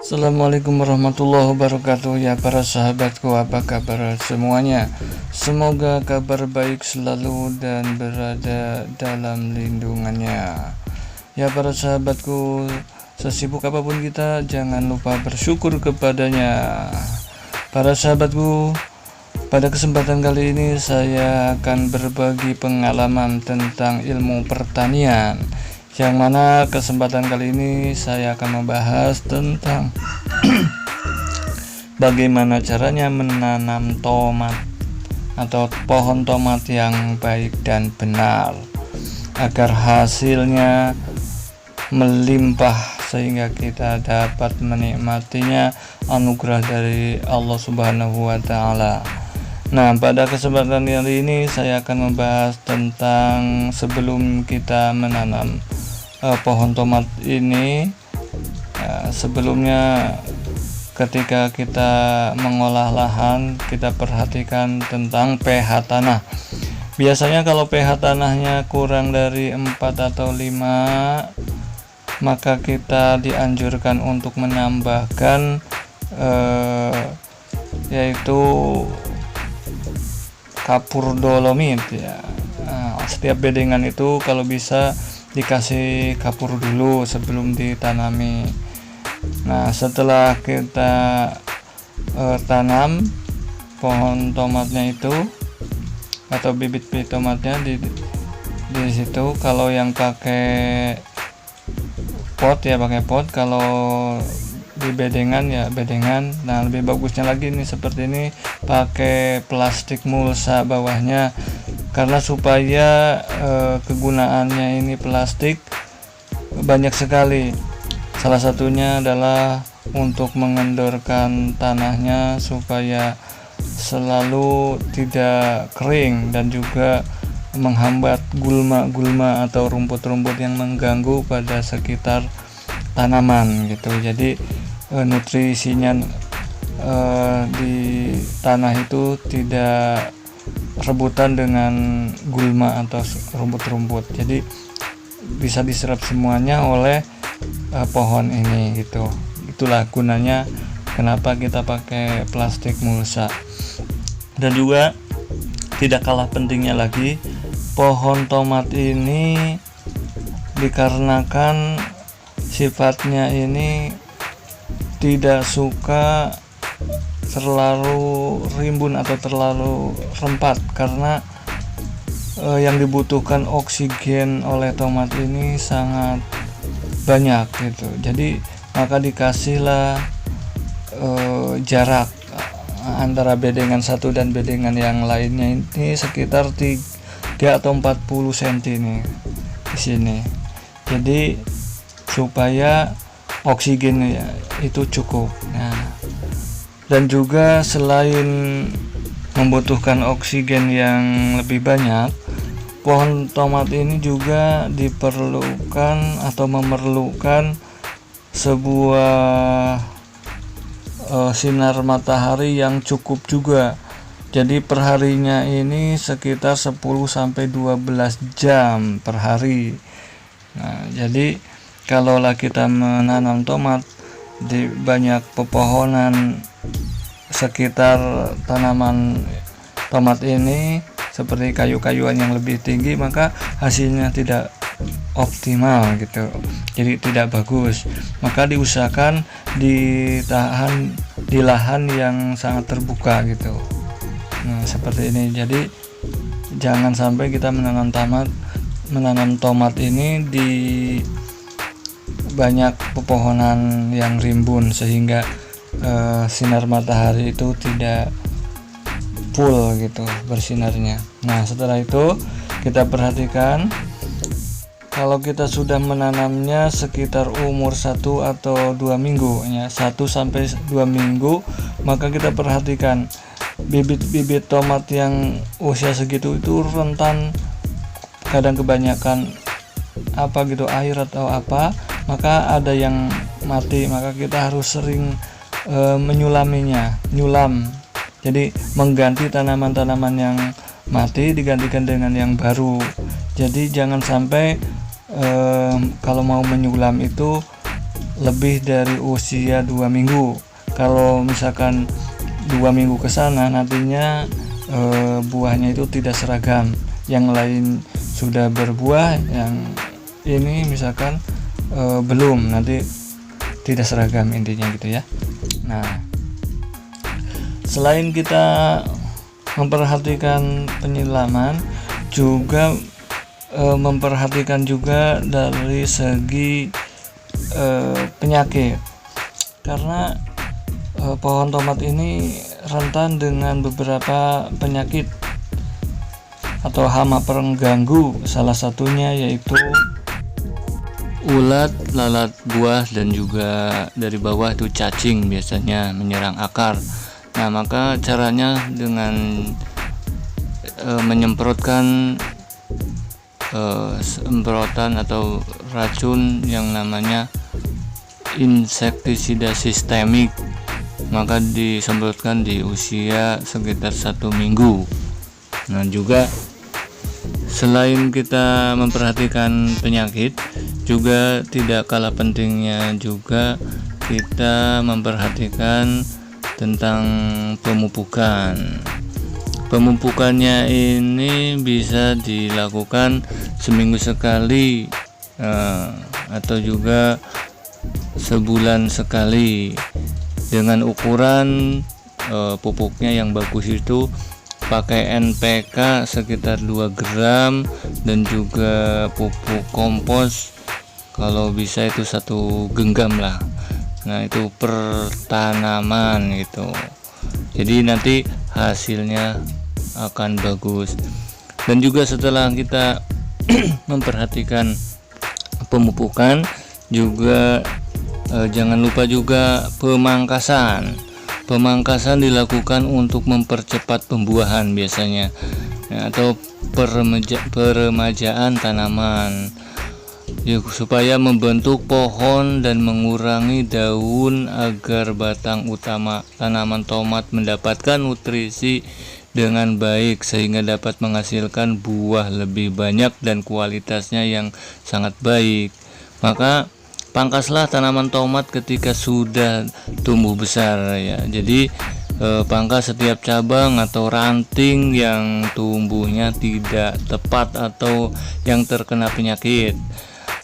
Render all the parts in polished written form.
Assalamualaikum warahmatullahi wabarakatuh. Ya para sahabatku, apa kabar semuanya? Semoga kabar baik selalu dan berada dalam lindungannya. Ya para sahabatku, sesibuk apapun kita, jangan lupa bersyukur kepadanya. Para sahabatku, pada kesempatan kali ini saya akan berbagi pengalaman tentang ilmu pertanian, yang mana kesempatan kali ini saya akan membahas tentang bagaimana caranya menanam tomat atau pohon tomat yang baik dan benar agar hasilnya melimpah sehingga kita dapat menikmatinya, anugerah dari Allah Subhanahu wa taala. Nah, pada kesempatan kali ini saya akan membahas tentang sebelum kita menanam pohon tomat ini, sebelumnya ketika kita mengolah lahan, kita perhatikan tentang pH tanah. Biasanya kalau pH tanahnya kurang dari 4 atau 5, maka kita dianjurkan untuk menambahkan yaitu kapur dolomit ya. Setiap bedengan itu kalau bisa dikasih kapur dulu sebelum ditanami. Nah, setelah kita tanam pohon tomatnya itu atau bibit-bibit tomatnya di situ, kalau yang pakai pot ya pakai pot, kalau di bedengan ya bedengan. Nah, lebih bagusnya lagi nih seperti ini, pakai plastik mulsa bawahnya, karena supaya kegunaannya ini plastik banyak sekali. Salah satunya adalah untuk mengendorkan tanahnya supaya selalu tidak kering dan juga menghambat gulma-gulma atau rumput-rumput yang mengganggu pada sekitar tanaman gitu. Jadi nutrisinya di tanah itu tidak rebutan dengan gulma atau rumput-rumput, jadi bisa diserap semuanya oleh pohon ini gitu. Itulah gunanya kenapa kita pakai plastik mulsa. Dan juga tidak kalah pentingnya lagi, pohon tomat ini dikarenakan sifatnya ini tidak suka terlalu rimbun atau terlalu rempat, karena yang dibutuhkan oksigen oleh tomat ini sangat banyak gitu. Jadi maka dikasihlah jarak antara bedengan satu dan bedengan yang lainnya ini sekitar 3 atau 40 cm nih di sini. Jadi supaya oksigennya itu cukup. Nah, dan juga selain membutuhkan oksigen yang lebih banyak, pohon tomat ini juga diperlukan atau memerlukan sebuah sinar matahari yang cukup juga. Jadi perharinya ini sekitar 10-12 jam per hari. Nah, jadi kalaulah kita menanam tomat di banyak pepohonan sekitar tanaman tomat ini, seperti kayu-kayuan yang lebih tinggi, maka hasilnya tidak optimal gitu, jadi tidak bagus. Maka diusahakan ditahan di lahan yang sangat terbuka gitu. Nah, seperti ini. Jadi jangan sampai kita menanam tomat ini di banyak pepohonan yang rimbun sehingga sinar matahari itu tidak full gitu bersinarnya. Nah, setelah itu kita perhatikan, kalau kita sudah menanamnya sekitar umur 1 atau 2 minggu ya, 1-2 minggu, maka kita perhatikan bibit-bibit tomat yang usia segitu itu rentan, kadang kebanyakan air atau apa, maka ada yang mati, maka kita harus sering nyulam. Jadi mengganti tanaman-tanaman yang mati digantikan dengan yang baru. Jadi jangan sampai kalau mau menyulam itu lebih dari usia 2 minggu. Kalau misalkan 2 minggu ke sana, nantinya buahnya itu tidak seragam. Yang lain sudah berbuah, yang ini misalkan belum, nanti tidak seragam intinya gitu ya. Nah, selain kita memperhatikan penyiraman, juga memperhatikan juga dari segi penyakit, karena pohon tomat ini rentan dengan beberapa penyakit atau hama pengganggu. Salah satunya yaitu ulat, lalat buah, dan juga dari bawah itu cacing biasanya menyerang akar. Nah, maka caranya dengan menyemprotkan semprotan atau racun yang namanya insektisida sistemik, maka disemprotkan di usia sekitar 1 minggu. Nah, juga selain kita memperhatikan penyakit, juga tidak kalah pentingnya juga kita memperhatikan tentang pemupukan. Pemupukannya ini bisa dilakukan seminggu sekali atau juga sebulan sekali, dengan ukuran pupuknya yang bagus itu pakai NPK sekitar 2 gram, dan juga pupuk kompos kalau bisa itu 1 genggam lah. Nah, itu per tanaman gitu. Jadi nanti hasilnya akan bagus. Dan juga setelah kita memperhatikan pemupukan, juga jangan lupa juga pemangkasan. Pemangkasan dilakukan untuk mempercepat pembuahan biasanya, atau peremajaan tanaman, supaya membentuk pohon dan mengurangi daun agar batang utama tanaman tomat mendapatkan nutrisi dengan baik, sehingga dapat menghasilkan buah lebih banyak dan kualitasnya yang sangat baik. Maka pangkaslah tanaman tomat ketika sudah tumbuh besar ya. Jadi pangkas setiap cabang atau ranting yang tumbuhnya tidak tepat atau yang terkena penyakit.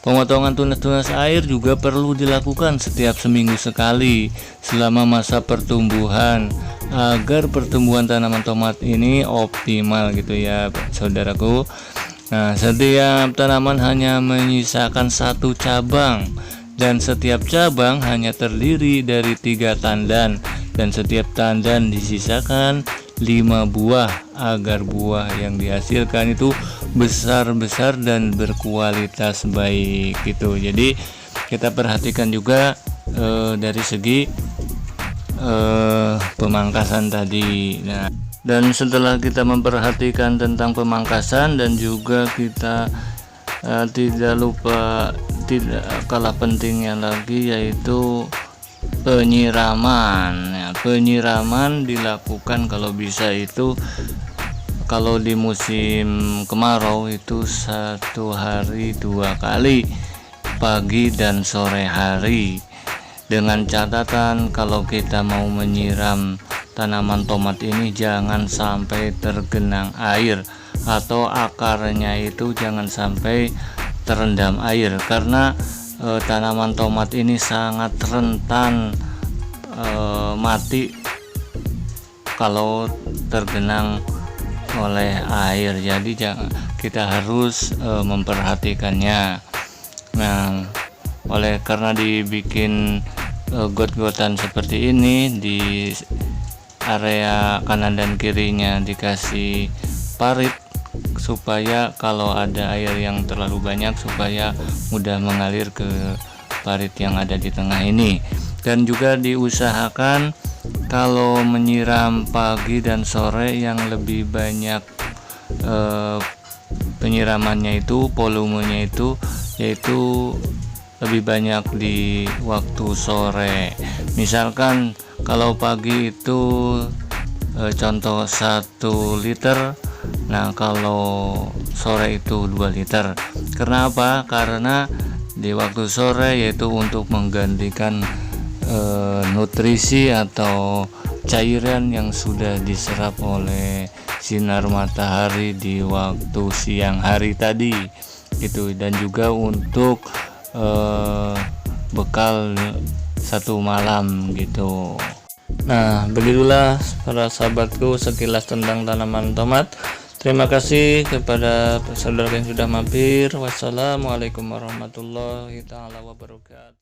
Pemotongan tunas-tunas air juga perlu dilakukan setiap seminggu sekali selama masa pertumbuhan, agar pertumbuhan tanaman tomat ini optimal gitu ya, saudaraku. Nah, setiap tanaman hanya menyisakan 1 cabang, dan setiap cabang hanya terdiri dari 3 tandan, dan setiap tandan disisakan 5 buah, agar buah yang dihasilkan itu besar-besar dan berkualitas baik gitu. Jadi kita perhatikan juga dari segi pemangkasan tadi. Nah, dan setelah kita memperhatikan tentang pemangkasan, dan juga kita tidak lupa, tidak kalah pentingnya lagi, yaitu penyiraman. Ya, penyiraman dilakukan kalau bisa itu kalau di musim kemarau itu 1 hari 2 kali, pagi dan sore hari. Dengan catatan kalau kita mau menyiram tanaman tomat ini jangan sampai tergenang air, atau akarnya itu jangan sampai terendam air, karena tanaman tomat ini sangat rentan mati kalau tergenang oleh air. Jadi kita harus memperhatikannya. Nah, karena dibikin got-gotan seperti ini, di area kanan dan kirinya dikasih parit, supaya kalau ada air yang terlalu banyak supaya mudah mengalir ke parit yang ada di tengah ini. Dan juga diusahakan kalau menyiram pagi dan sore yang lebih banyak penyiramannya itu, volumenya itu, yaitu lebih banyak di waktu sore. Misalkan kalau pagi itu contoh 1 liter, nah kalau sore itu 2 liter. Karena apa? Karena di waktu sore, yaitu untuk menggantikan nutrisi atau cairan yang sudah diserap oleh sinar matahari di waktu siang hari tadi gitu, dan juga untuk bekal satu malam gitu. Nah, begitulah para sahabatku sekilas tentang tanaman tomat. Terima kasih kepada saudara yang sudah mampir. Wassalamualaikum warahmatullahi taala wabarakatuh.